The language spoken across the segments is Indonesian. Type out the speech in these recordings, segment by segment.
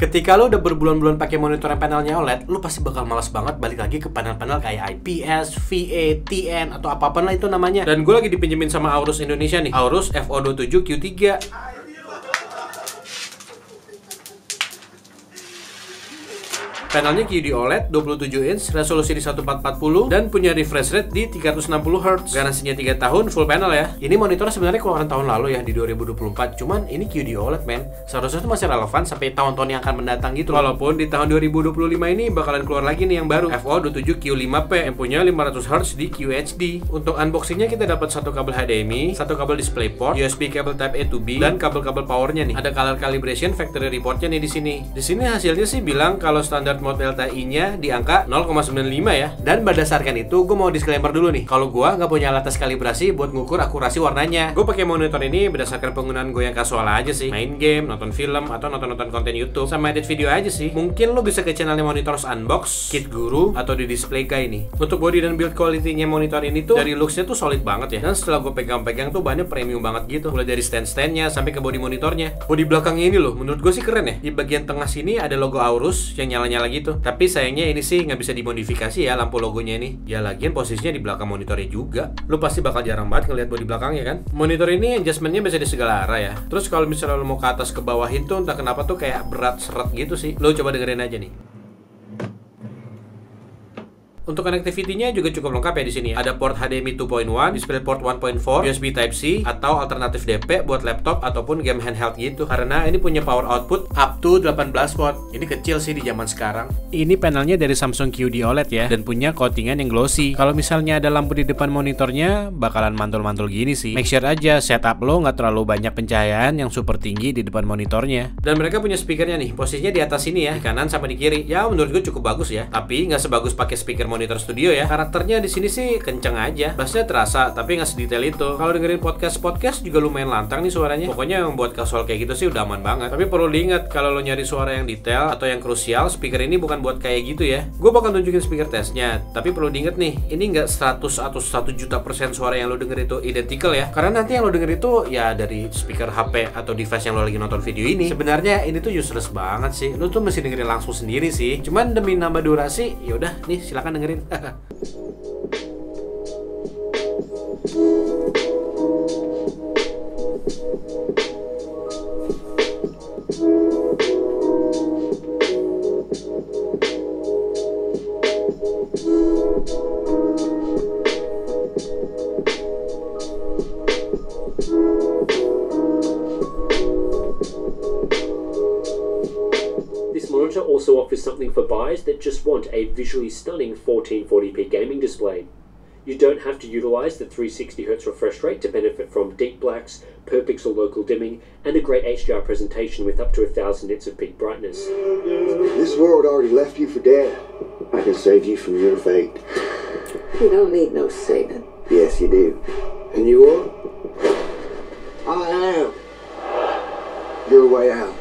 Ketika lo udah berbulan-bulan pakai monitor yang panelnya OLED, lo pasti bakal malas banget balik lagi ke panel-panel kayak IPS, VA, TN, atau apapun lah itu namanya. Dan gue lagi dipinjemin sama Aorus Indonesia nih, Aorus FO27 Q3. Panelnya QD OLED 27 inch, resolusi di 1440 dan punya refresh rate di 360 Hz. Garansinya 3 tahun, full panel ya. Ini monitor sebenarnya keluaran tahun lalu ya, di 2024. Cuman ini QD OLED men. Seharusnya itu masih relevan sampai tahun-tahun yang akan mendatang gitu. Walaupun di tahun 2025 ini bakalan keluar lagi nih yang baru, FO27 Q5P yang punya 500 Hz di QHD. Untuk unboxingnya kita dapat satu kabel HDMI, satu kabel DisplayPort, USB kabel Type A to B, dan kabel-kabel powernya nih. Ada color calibration factory reportnya nih di sini. Di sini hasilnya sih bilang kalau standar mode delta I-nya di angka 0,95 ya. Dan berdasarkan itu, gue mau disclaimer dulu nih. Kalau gue nggak punya alat tes kalibrasi buat ngukur akurasi warnanya. Gue pakai monitor ini berdasarkan penggunaan gue yang kasual aja sih. Main game, nonton film, atau nonton konten YouTube, sama edit video aja sih. Mungkin lo bisa ke channelnya Monitors Unbox, Kit Guru, atau di Display Guy nih. Untuk body dan build quality-nya monitor ini tuh dari looks-nya tuh solid banget ya. Dan setelah gue pegang-pegang tuh bahannya premium banget gitu. Mulai dari stand-standnya sampai ke body monitornya. Body belakangnya ini loh, menurut gue sih keren ya. Di bagian tengah sini ada logo Aorus yang nyala-nyala gitu. Tapi sayangnya ini sih nggak bisa dimodifikasi ya lampu logonya ini. Ya lagian posisinya di belakang monitornya juga. Lu pasti bakal jarang banget ngeliat bodi belakangnya kan. Monitor ini adjustmentnya bisa di segala arah ya. Terus kalau misalnya lu mau ke atas ke bawahin tuh entah kenapa tuh kayak berat seret gitu sih. Lu coba dengerin aja nih. Untuk connectivity-nya juga cukup lengkap ya di sini. Ada port HDMI 2.1, DisplayPort 1.4, USB Type-C, atau alternatif DP buat laptop ataupun game handheld gitu. Karena ini punya power output up to 18 watt. Ini kecil sih di zaman sekarang. Ini panelnya dari Samsung QD OLED ya, dan punya coatingan yang glossy. Kalau misalnya ada lampu di depan monitornya, bakalan mantul-mantul gini sih. Make sure aja setup lo nggak terlalu banyak pencahayaan yang super tinggi di depan monitornya. Dan mereka punya speakernya nih, posisinya di atas sini ya, di kanan sama di kiri. Ya menurut gue cukup bagus ya, tapi nggak sebagus pakai speaker monitor studio ya. Karakternya di sini sih kenceng aja, bassnya terasa tapi nggak sedetail itu. Kalau dengerin podcast juga lumayan lantang nih suaranya. Pokoknya yang buat casual kayak gitu sih udah aman banget. Tapi perlu diingat kalau lo nyari suara yang detail atau yang krusial, speaker ini bukan buat kayak gitu ya. Gue bakal tunjukin speaker testnya, tapi perlu diingat nih, ini nggak 100 atau 1 juta % suara yang lo denger itu identical ya. Karena nanti yang lo denger itu ya dari speaker HP atau device yang lo lagi nonton video ini. Sebenarnya ini tuh useless banget sih. Lo tuh mesti dengerin langsung sendiri sih. Cuman demi nambah durasi, yaudah nih silakan dengerin. This monitor also offers something for buyers that just want a visually stunning 1440p gaming display. You don't have to utilize the 360Hz refresh rate to benefit from deep blacks, per pixel local dimming, and a great HDR presentation with up to 1000 nits of peak brightness. This world already left you for dead. I can save you from your fate. You don't need no saving. Yes, you do. And you are? I am. Your way out.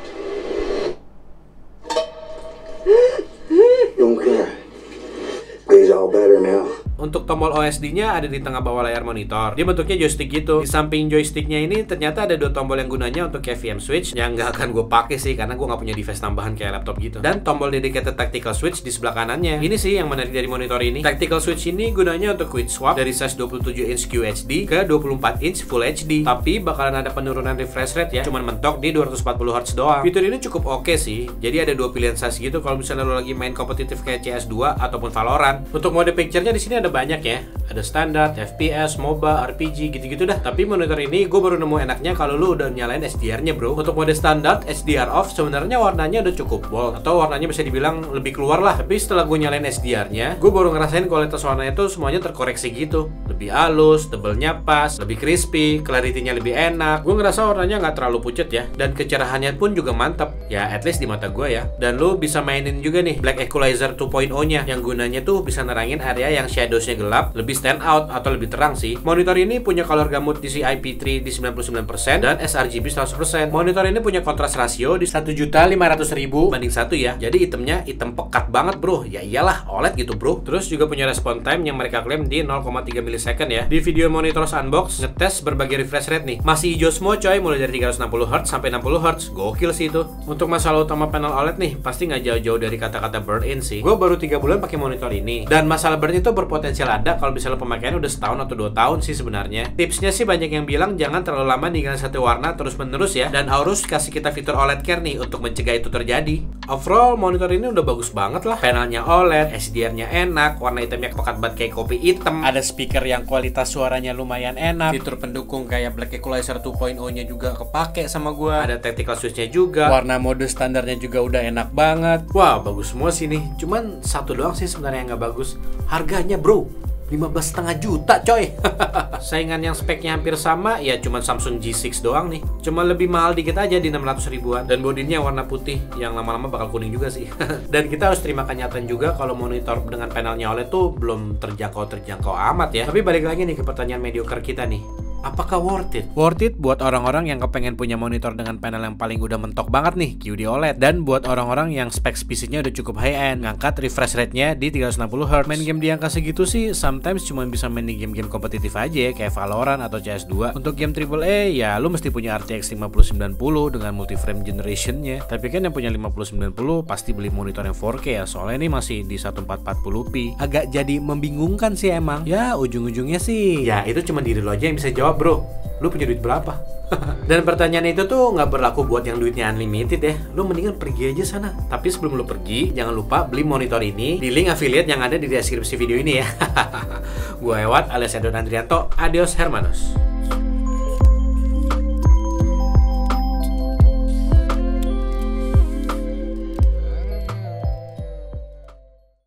Don't cry. It's all better now. Untuk tombol OSD-nya ada di tengah bawah layar monitor. Dia bentuknya joystick gitu. Di samping joysticknya ini ternyata ada 2 tombol yang gunanya untuk KVM switch yang nggak akan gue pakai sih karena gue nggak punya device tambahan kayak laptop gitu. Dan tombol dedicated tactical switch di sebelah kanannya. Ini sih yang menarik dari monitor ini. Tactical switch ini gunanya untuk quick swap dari size 27 inch QHD ke 24 inch Full HD. Tapi bakalan ada penurunan refresh rate ya. Cuman mentok di 240 Hz doang. Fitur ini cukup oke sih. Jadi ada 2 pilihan size gitu kalau misalnya lo lagi main kompetitif kayak CS2 ataupun Valorant. Untuk mode picture-nya di sini ada banyak ya. Ada standar, FPS, MOBA, RPG, gitu-gitu dah. Tapi monitor ini gue baru nemu enaknya kalau lu udah nyalain SDR-nya bro. Untuk mode standar, SDR off sebenarnya warnanya udah cukup bold atau warnanya bisa dibilang lebih keluar lah. Tapi setelah gue nyalain SDR-nya, gue baru ngerasain kualitas warnanya tuh semuanya terkoreksi gitu. Lebih halus, tebelnya pas, lebih crispy, clarity-nya lebih enak. Gue ngerasa warnanya nggak terlalu pucet ya. Dan kecerahannya pun juga mantap. Ya at least di mata gue ya. Dan lu bisa mainin juga nih Black Equalizer 2.0-nya yang gunanya tuh bisa nerangin area yang shadows-nya harusnya gelap, lebih stand out atau lebih terang sih. Monitor ini punya color gamut DCI-P3 di 99% dan sRGB 100%. Monitor ini punya kontras rasio di 1.500.000 banding 1 ya. Jadi hitamnya hitam pekat banget bro. Ya iyalah OLED gitu bro. Terus juga punya respon time yang mereka klaim di 0,3 milisecond ya. Di video monitor unbox ngetes berbagai refresh rate nih. Masih hijau semua coy, mulai dari 360Hz sampai 60Hz. Gokil sih itu. Untuk masalah utama panel OLED nih, pasti nggak jauh-jauh dari kata-kata burn-in sih. Gue baru 3 bulan pakai monitor ini. Dan masalah burn itu berpotensial ada kalau misalnya pemakaiannya udah setahun atau 2 tahun sih sebenarnya. Tipsnya sih banyak yang bilang jangan terlalu lama ninggalin satu warna terus-menerus ya. Dan Aorus kasih kita fitur OLED Care nih untuk mencegah itu terjadi. Overall monitor ini udah bagus banget lah. Panelnya OLED, SDR-nya enak, warna hitamnya pekat banget kayak kopi hitam. Ada speaker yang kualitas suaranya lumayan enak. Fitur pendukung kayak Black Equalizer 2.0-nya juga kepake sama gua. Ada tactical switch-nya juga. Warna mode standarnya juga udah enak banget. Wah, bagus semua sih nih. Cuman satu doang sih sebenarnya yang nggak bagus. Harganya bro, 15,5 juta coy. Saingan yang speknya hampir sama ya cuma Samsung G6 doang nih. Cuma lebih mahal dikit aja di 600 ribuan. Dan bodinya warna putih yang lama-lama bakal kuning juga sih. Dan kita harus terima kenyataan juga kalau monitor dengan panelnya OLED tuh belum terjangkau amat ya. Tapi balik lagi nih ke pertanyaan mediocre kita nih. Apakah worth it? Worth it buat orang-orang yang kepengen punya monitor dengan panel yang paling udah mentok banget nih, QD OLED. Dan buat orang-orang yang spek PC-nya udah cukup high-end, ngangkat refresh rate-nya di 360Hz. Main game di angka segitu sih, sometimes cuma bisa main di game-game kompetitif aja ya, kayak Valorant atau CS2. Untuk game AAA, ya lu mesti punya RTX 5090 dengan multi-frame generation-nya. Tapi kan yang punya 5090 pasti beli monitor yang 4K ya, soalnya ini masih di 1440p. Agak jadi membingungkan sih emang. Ya, ujung-ujungnya sih, ya itu cuma diri lo aja yang bisa jawab bro, lu punya duit berapa? Dan pertanyaan itu tuh nggak berlaku buat yang duitnya unlimited ya. Lu mendingan pergi aja sana. Tapi sebelum lu pergi, jangan lupa beli monitor ini di link affiliate yang ada di deskripsi video ini ya. Gua Ewat alias Edon Andrianto. Adios hermanos.